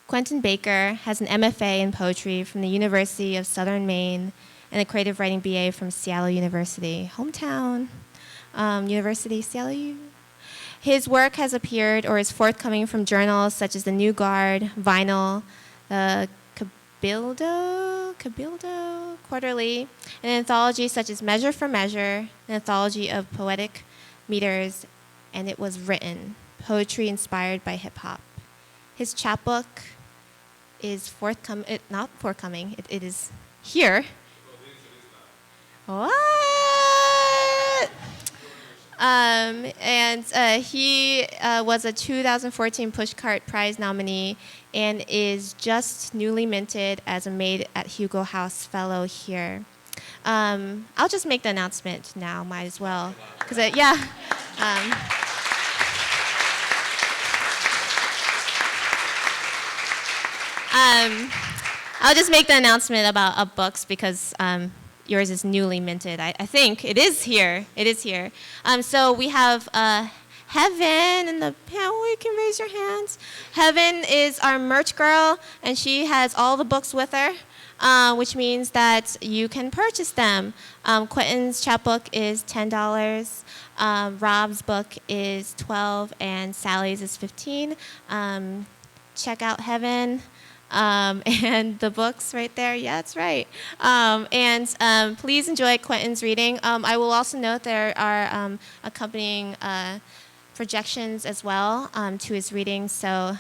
Quenton Baker has an MFA in poetry from the University of Southern Maine and a creative writing BA from Seattle University, hometown university, Seattle. His work has appeared or is forthcoming from journals such as The New Guard, Vinyl, Cabildo Quarterly, an anthology such as Measure for Measure, an anthology of poetic meters, and It Was Written, poetry inspired by hip hop. His chapbook is not forthcoming, it is here. What? He was a 2014 Pushcart Prize nominee and is just newly minted as a Made at Hugo House Fellow here. I'll just make the announcement now, might as well. I'll just make the announcement about books because yours is newly minted. I think it is here. It is here. So we have Heaven in the panel. You can raise your hands. Heaven is our merch girl, and she has all the books with her, which means that you can purchase them. Quenton's chapbook is $10. Rob's book is $12, and Sally's is $15. Check out Heaven. And the books right there, yeah, that's right. Please enjoy Quenton's reading. I will also note there are accompanying projections as well to his reading, so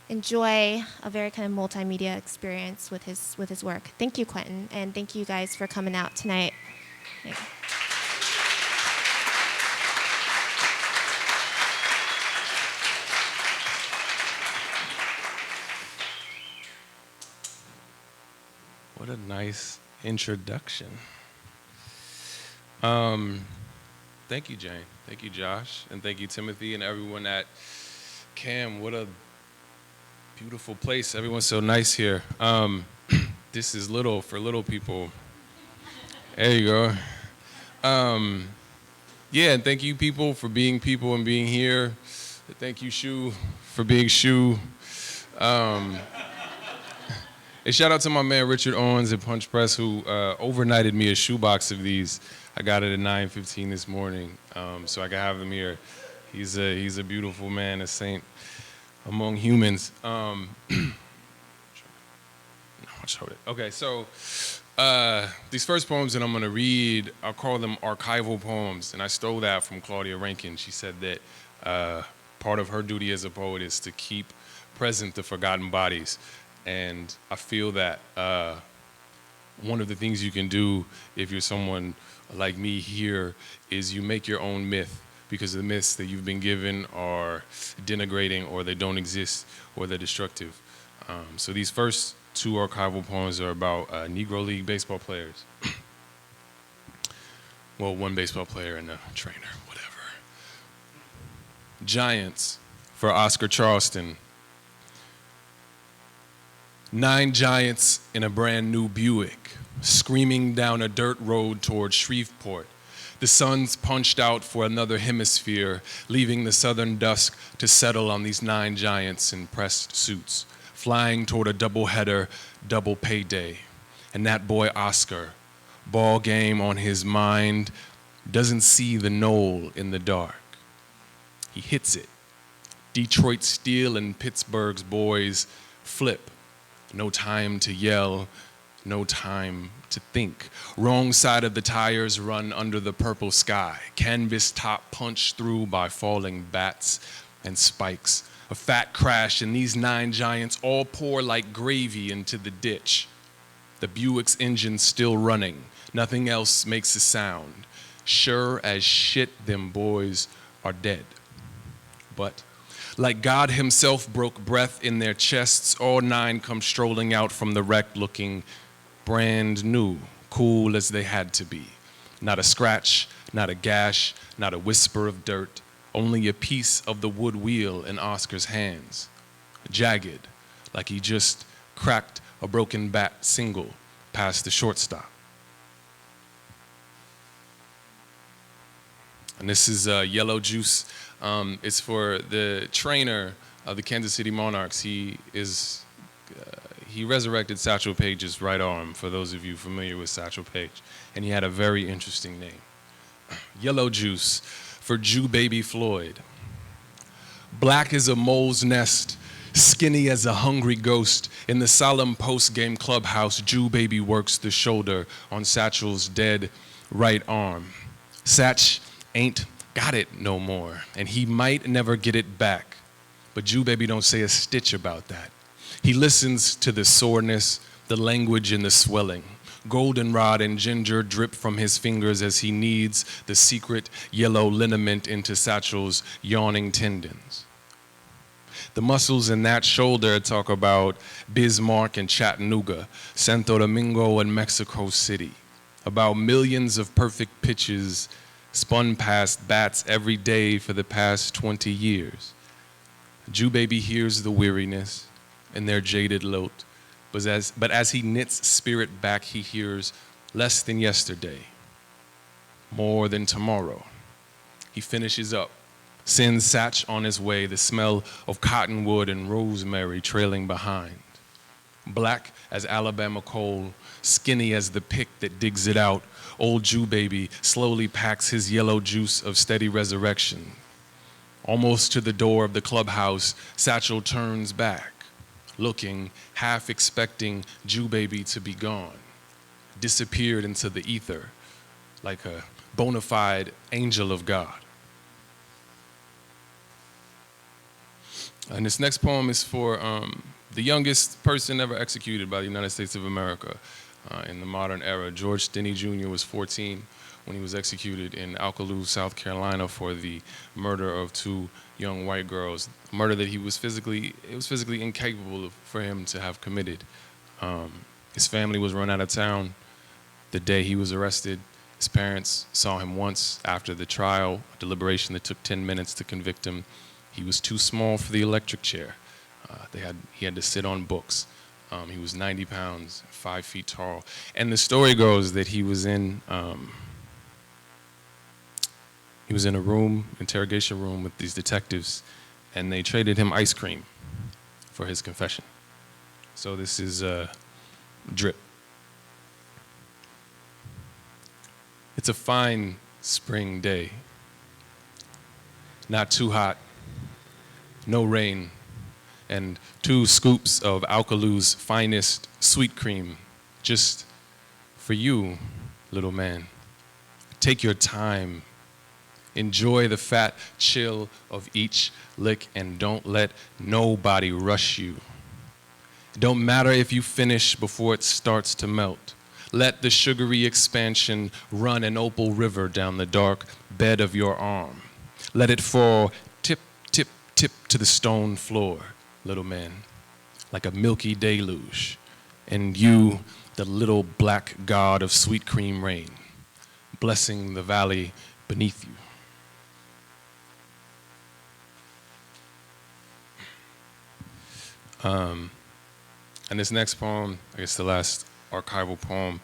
enjoy a very kind of multimedia experience with his work. Thank you, Quenton, and thank you guys for coming out tonight. Thank you. What a nice introduction. Thank you, Jane. Thank you, Josh. And thank you, Timothy, and everyone at CAM. What a beautiful place. Everyone's so nice here. This is little for little people. There you go. Yeah, and thank you, people, for being people and being here. Thank you, Shu, for being Shu. And shout out to my man Richard Owens at Punch Press who overnighted me a shoebox of these. I got it at 9:15 this morning, so I can have them here. He's a beautiful man, a saint among humans. Okay, so these first poems that I'm going to read, I'll call them archival poems, and I stole that from Claudia Rankine. She said that part of her duty as a poet is to keep present the forgotten bodies. And I feel that one of the things you can do if you're someone like me here is you make your own myth, because the myths that you've been given are denigrating, or they don't exist, or they're destructive. So these first two archival poems are about Negro League baseball players. Well, one baseball player and a trainer, whatever. Giants for Oscar Charleston. 9 giants in a brand new Buick, screaming down a dirt road toward Shreveport. The sun's punched out for another hemisphere, leaving the southern dusk to settle on these 9 giants in pressed suits, flying toward a doubleheader, double payday. And that boy Oscar, ball game on his mind, doesn't see the knoll in the dark. He hits it. Detroit Steel and Pittsburgh's boys flip. No time to yell, no time to think. Wrong side of the tires run under the purple sky. Canvas top punched through by falling bats and spikes. A fat crash, and these 9 giants all pour like gravy into the ditch. The Buick's engine still running. Nothing else makes a sound. Sure as shit them boys are dead. But like God himself broke breath in their chests, all 9 come strolling out from the wreck looking brand new, cool as they had to be. Not a scratch, not a gash, not a whisper of dirt, only a piece of the wood wheel in Oscar's hands. Jagged, like he just cracked a broken bat single past the shortstop. And this is Yellow Juice. It's for the trainer of the Kansas City Monarchs. He resurrected Satchel Paige's right arm, for those of you familiar with Satchel Paige. And he had a very interesting name. Yellow Juice for Jew Baby Floyd. Black as a mole's nest, skinny as a hungry ghost. In the solemn post-game clubhouse, Jew Baby works the shoulder on Satchel's dead right arm. Satch ain't got it no more, and he might never get it back. But Jew Baby don't say a stitch about that. He listens to the soreness, the language and the swelling. Goldenrod and ginger drip from his fingers as he kneads the secret yellow liniment into Satchel's yawning tendons. The muscles in that shoulder talk about Bismarck and Chattanooga, Santo Domingo and Mexico City, about millions of perfect pitches spun past bats every day for the past 20 years. Jew Baby hears the weariness in their jaded lilt, but as he knits spirit back, he hears less than yesterday, more than tomorrow. He finishes up, sends Satch on his way, the smell of cottonwood and rosemary trailing behind. Black as Alabama coal, skinny as the pick that digs it out, old Jew Baby slowly packs his yellow juice of steady resurrection. Almost to the door of the clubhouse, Satchel turns back, looking, half expecting Jew Baby to be gone, disappeared into the ether like a bona fide angel of God. And this next poem is for the youngest person ever executed by the United States of America in the modern era. George Stinney Jr. was 14 when he was executed in Alkaloo, South Carolina for the murder of two young white girls, a murder that it was physically incapable for him to have committed. His family was run out of town the day he was arrested. His parents saw him once after the trial, a deliberation that took 10 minutes to convict him. He was too small for the electric chair. He had to sit on books. He was 90 pounds, 5 feet tall. And the story goes that he was in a room, interrogation room with these detectives, and they traded him ice cream for his confession. So this is drip. It's a fine spring day. Not too hot, no rain, and 2 scoops of Alkaloo's finest sweet cream, just for you, little man. Take your time. Enjoy the fat chill of each lick and don't let nobody rush you. It don't matter if you finish before it starts to melt. Let the sugary expansion run an opal river down the dark bed of your arm. Let it fall tip, tip, tip to the stone floor, little man, like a milky deluge. And you, the little black god of sweet cream rain, blessing the valley beneath you. And this next poem, I guess the last archival poem,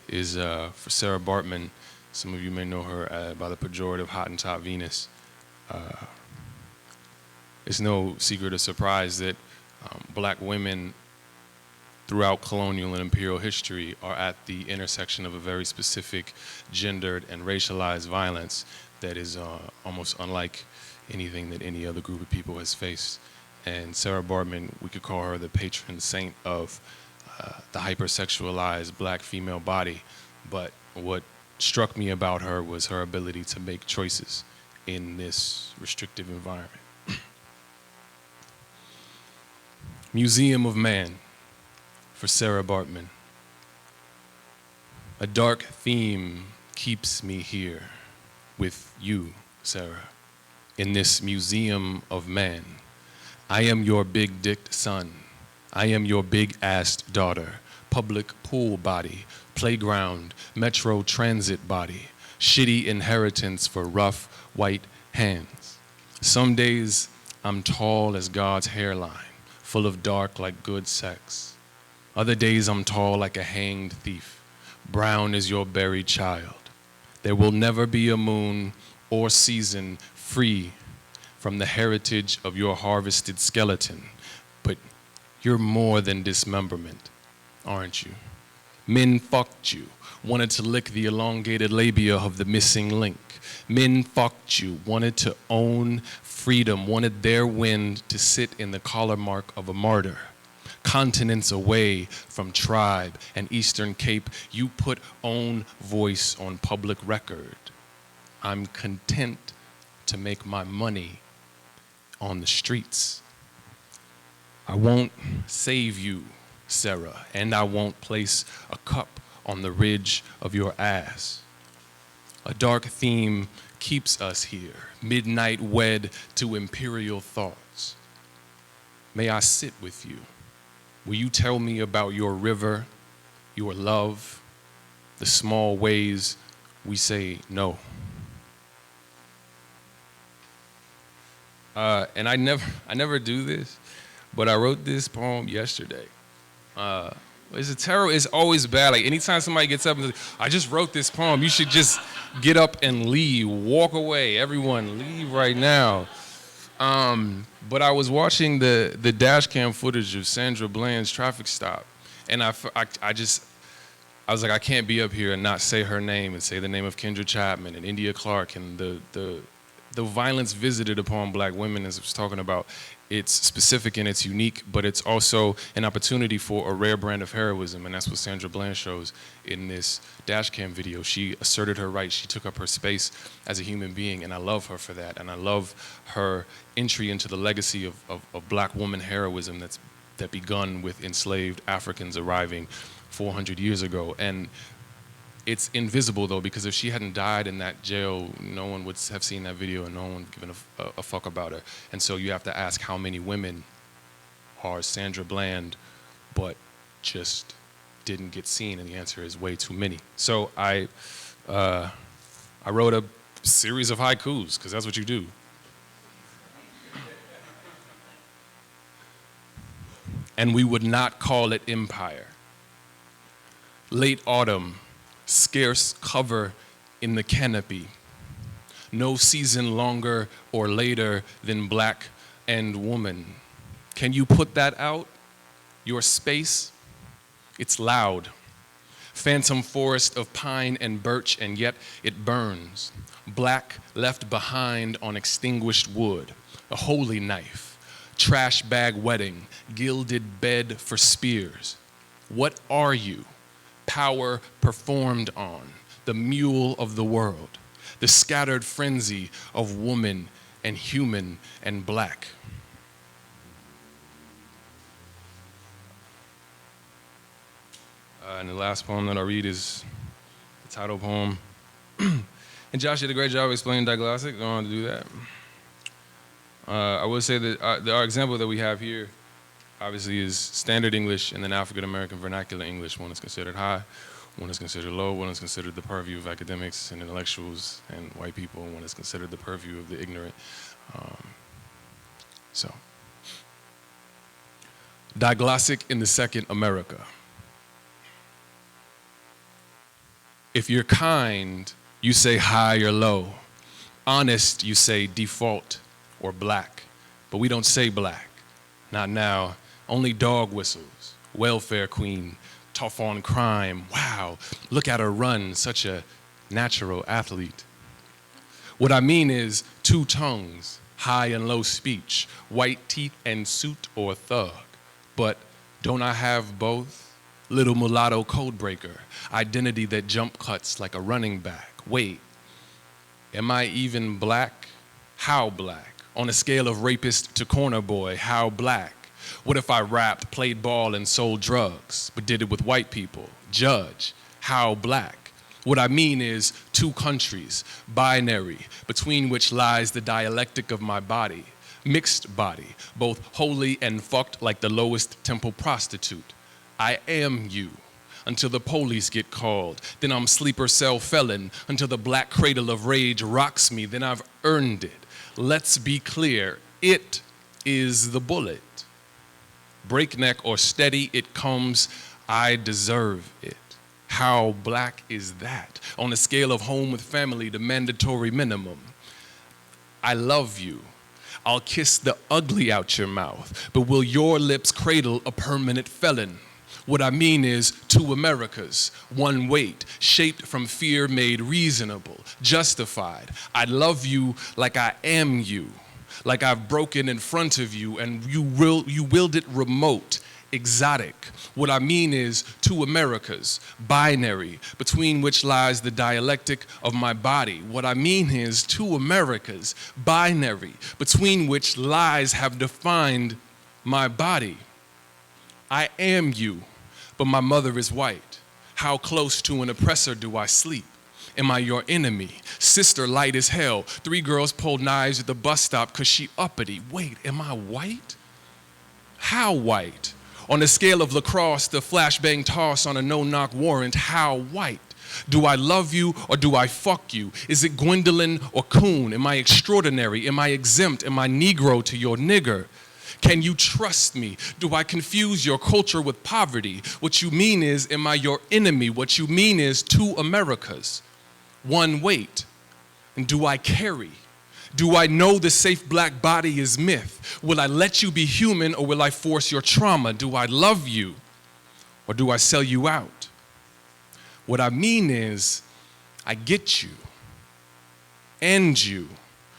is for Sarah Bartman. Some of you may know her by the pejorative Hottentot Venus. It's no secret or surprise that black women throughout colonial and imperial history are at the intersection of a very specific gendered and racialized violence that is almost unlike anything that any other group of people has faced. And Sarah Bartman, we could call her the patron saint of the hypersexualized black female body. But what struck me about her was her ability to make choices in this restrictive environment. Museum of Man for Sarah Bartman. A dark theme keeps me here with you, Sarah, in this museum of man. I am your big-dicked son. I am your big-assed daughter. Public pool body, playground, metro transit body, shitty inheritance for rough white hands. Some days I'm tall as God's hairline, full of dark like good sex. Other days I'm tall like a hanged thief, brown as your buried child. There will never be a moon or season free from the heritage of your harvested skeleton. But you're more than dismemberment, aren't you? Men fucked you, wanted to lick the elongated labia of the missing link. Men fucked you, wanted to own freedom, wanted their wind to sit in the collar mark of a martyr. Continents away from tribe and Eastern Cape, you put own voice on public record. I'm content to make my money on the streets. I won't save you, Sarah, and I won't place a cup on the ridge of your ass. A dark theme keeps us here, midnight wed to imperial thoughts. May I sit with you? Will you tell me about your river, your love, the small ways we say no? And I never do this, but I wrote this poem yesterday. It's always bad. Like anytime somebody gets up and says, I just wrote this poem, you should just get up and leave, walk away. Everyone leave right now. But I was watching the dash cam footage of Sandra Bland's traffic stop, and I was like, I can't be up here and not say her name and say the name of Kendra Chapman and India Clark and the violence visited upon black women, as I was talking about. It's specific and it's unique, but it's also an opportunity for a rare brand of heroism, and that's what Sandra Bland shows in this dash cam video. She asserted her rights, she took up her space as a human being, and I love her for that, and I love her entry into the legacy of black woman heroism that begun with enslaved Africans arriving 400 years ago. And it's invisible, though, because if she hadn't died in that jail, no one would have seen that video and no one would given a fuck about her. And so you have to ask how many women are Sandra Bland but just didn't get seen, and the answer is way too many. So I wrote a series of haikus, because that's what you do. And we would not call it empire. Late autumn, scarce cover in the canopy. No season longer or later than black and woman. Can you put that out? Your space? It's loud. Phantom forest of pine and birch, and yet it burns. Black left behind on extinguished wood. A holy knife. Trash bag wedding. Gilded bed for spears. What are you? Power performed on, the mule of the world, the scattered frenzy of woman and human and black. And the last poem that I read is the title poem. And Josh did a great job of explaining diglossic. I don't want to do that. I would say that our example that we have here obviously is standard English and then African American vernacular English. One is considered high, one is considered low, one is considered the purview of academics and intellectuals and white people, and one is considered the purview of the ignorant. So, diglossic in the second America. If you're kind, you say high or low. Honest, you say default or black, but we don't say black. Not now. Only dog whistles. Welfare queen, tough on crime. Wow, look at her run, such a natural athlete. What I mean is two tongues, high and low speech, white teeth and suit or thug. But don't I have both? Little mulatto codebreaker, identity that jump cuts like a running back. Wait, am I even black? How black? On a scale of rapist to corner boy, how black? What if I rapped, played ball, and sold drugs, but did it with white people? Judge, how black? What I mean is two countries, binary, between which lies the dialectic of my body, mixed body, both holy and fucked like the lowest temple prostitute. I am you until the police get called. Then I'm sleeper cell felon until the black cradle of rage rocks me. Then I've earned it. Let's be clear. It is the bullet. Breakneck or steady, it comes. I deserve it. How black is that? On a scale of home with family, the mandatory minimum. I love you. I'll kiss the ugly out your mouth, but will your lips cradle a permanent felon? What I mean is two Americas, one weight, shaped from fear made reasonable, justified. I love you like I am you, like I've broken in front of you and you willed it remote, exotic. What I mean is two Americas, binary, between which lies the dialectic of my body. What I mean is two Americas, binary, between which lies have defined my body. I am you, but my mother is white. How close to an oppressor do I sleep? Am I your enemy? Sister light as hell. 3 girls pulled knives at the bus stop cause she uppity. Wait, am I white? How white? On the scale of lacrosse, the flashbang toss on a no-knock warrant, how white? Do I love you or do I fuck you? Is it Gwendolyn or Coon? Am I extraordinary? Am I exempt? Am I Negro to your nigger? Can you trust me? Do I confuse your culture with poverty? What you mean is, am I your enemy? What you mean is two Americas, one weight. And do I carry? Do I know the safe black body is myth? Will I let you be human or will I force your trauma? Do I love you or do I sell you out? What I mean is, I get you and you.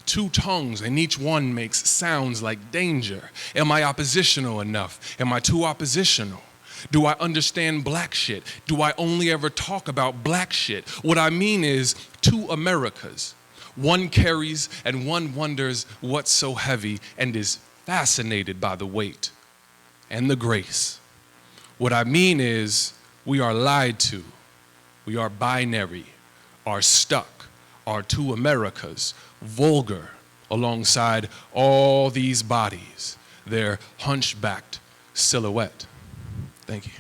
2 tongues and each one makes sounds like danger. Am I oppositional enough? Am I too oppositional? Do I understand black shit? Do I only ever talk about black shit? What I mean is 2 Americas. One carries and one wonders what's so heavy and is fascinated by the weight and the grace. What I mean is we are lied to. We are binary, are stuck, are 2 Americas, vulgar, alongside all these bodies, their hunchbacked silhouette. Thank you.